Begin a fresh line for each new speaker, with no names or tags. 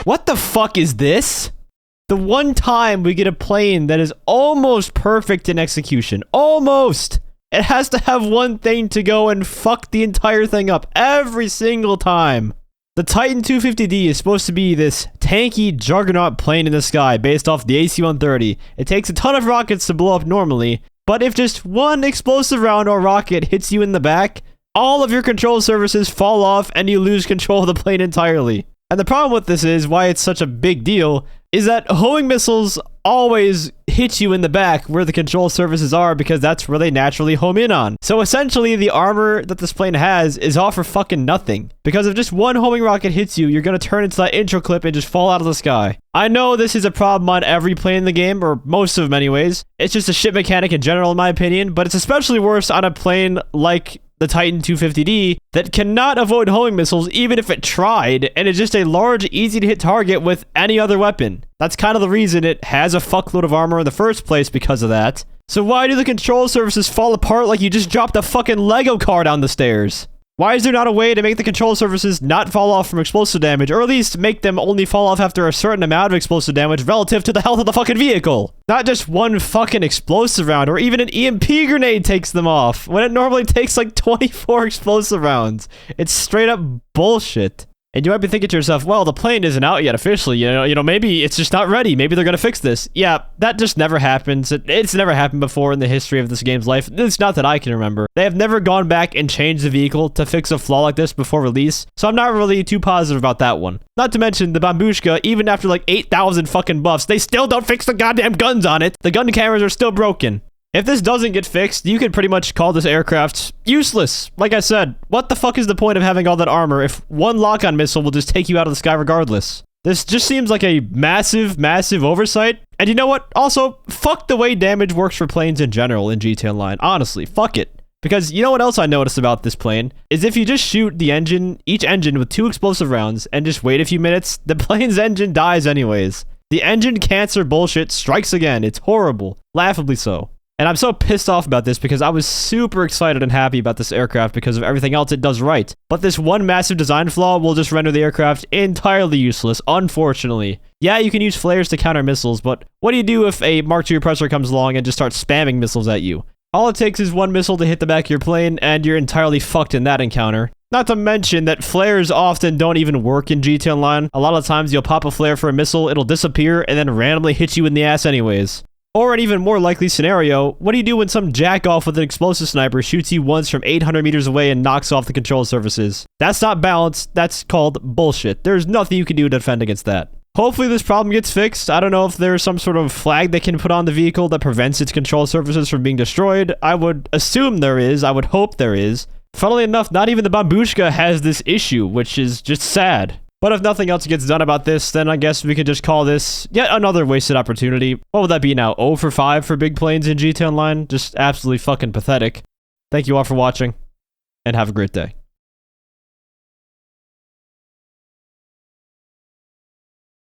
What the fuck is this? The one time we get a plane that is almost perfect in execution. Almost! It has to have one thing to go and fuck the entire thing up every single time. The Titan 250D is supposed to be this tanky juggernaut plane in the sky based off the AC-130. It takes a ton of rockets to blow up normally, but if just one explosive round or rocket hits you in the back, all of your control surfaces fall off and you lose control of the plane entirely. And the problem with this is, why it's such a big deal, is that homing missiles always hit you in the back where the control surfaces are because that's where they naturally home in on. So essentially, the armor that this plane has is all for fucking nothing. Because if just one homing rocket hits you, you're gonna turn into that intro clip and just fall out of the sky. I know this is a problem on every plane in the game, or most of them anyways. It's just a shit mechanic in general in my opinion, but it's especially worse on a plane like the Titan 250D that cannot avoid homing missiles even if it tried, and it's just a large, easy to hit target with any other weapon. That's kind of the reason it has a fuckload of armor in the first place because of that. So why do the control surfaces fall apart like you just dropped a fucking Lego car down the stairs? Why is there not a way to make the control surfaces not fall off from explosive damage, or at least make them only fall off after a certain amount of explosive damage relative to the health of the fucking vehicle? Not just one fucking explosive round, or even an EMP grenade takes them off, when it normally takes like 24 explosive rounds. It's straight up bullshit. And you might be thinking to yourself, well, the plane isn't out yet officially, you know, maybe it's just not ready. Maybe they're gonna fix this. Yeah, that just never happens. It's never happened before in the history of this game's life. It's not that I can remember. They have never gone back and changed the vehicle to fix a flaw like this before release, so I'm not really too positive about that one. Not to mention, the Bambushka, even after like 8,000 fucking buffs, they still don't fix the goddamn guns on it. The gun cameras are still broken. If this doesn't get fixed, you could pretty much call this aircraft useless. Like I said, what the fuck is the point of having all that armor if one lock-on missile will just take you out of the sky regardless? This just seems like a massive, massive oversight. And you know what? Also, fuck the way damage works for planes in general in gtaonline. Honestly, fuck it. Because you know what else I noticed about this plane? Is if you just shoot the engine, each engine with 2 explosive rounds, and just wait a few minutes, the plane's engine dies anyways. The engine cancer bullshit strikes again. It's horrible. Laughably so. And I'm so pissed off about this because I was super excited and happy about this aircraft because of everything else it does right. But this one massive design flaw will just render the aircraft entirely useless, unfortunately. Yeah, you can use flares to counter missiles, but what do you do if a Mark II repressor comes along and just starts spamming missiles at you? All it takes is one missile to hit the back of your plane, and you're entirely fucked in that encounter. Not to mention that flares often don't even work in gtaonline. A lot of times you'll pop a flare for a missile, it'll disappear, and then randomly hit you in the ass anyways. Or an even more likely scenario, what do you do when some jack-off with an explosive sniper shoots you once from 800 meters away and knocks off the control surfaces? That's not balanced, that's called bullshit. There's nothing you can do to defend against that. Hopefully this problem gets fixed. I don't know if there's some sort of flag they can put on the vehicle that prevents its control surfaces from being destroyed. I would assume there is, I would hope there is. Funnily enough, not even the Bambushka has this issue, which is just sad. But if nothing else gets done about this, then I guess we could just call this yet another wasted opportunity. What would that be now? 0 for 5 for big planes in gtaonline? Just absolutely fucking pathetic. Thank you all for watching, and have a great day.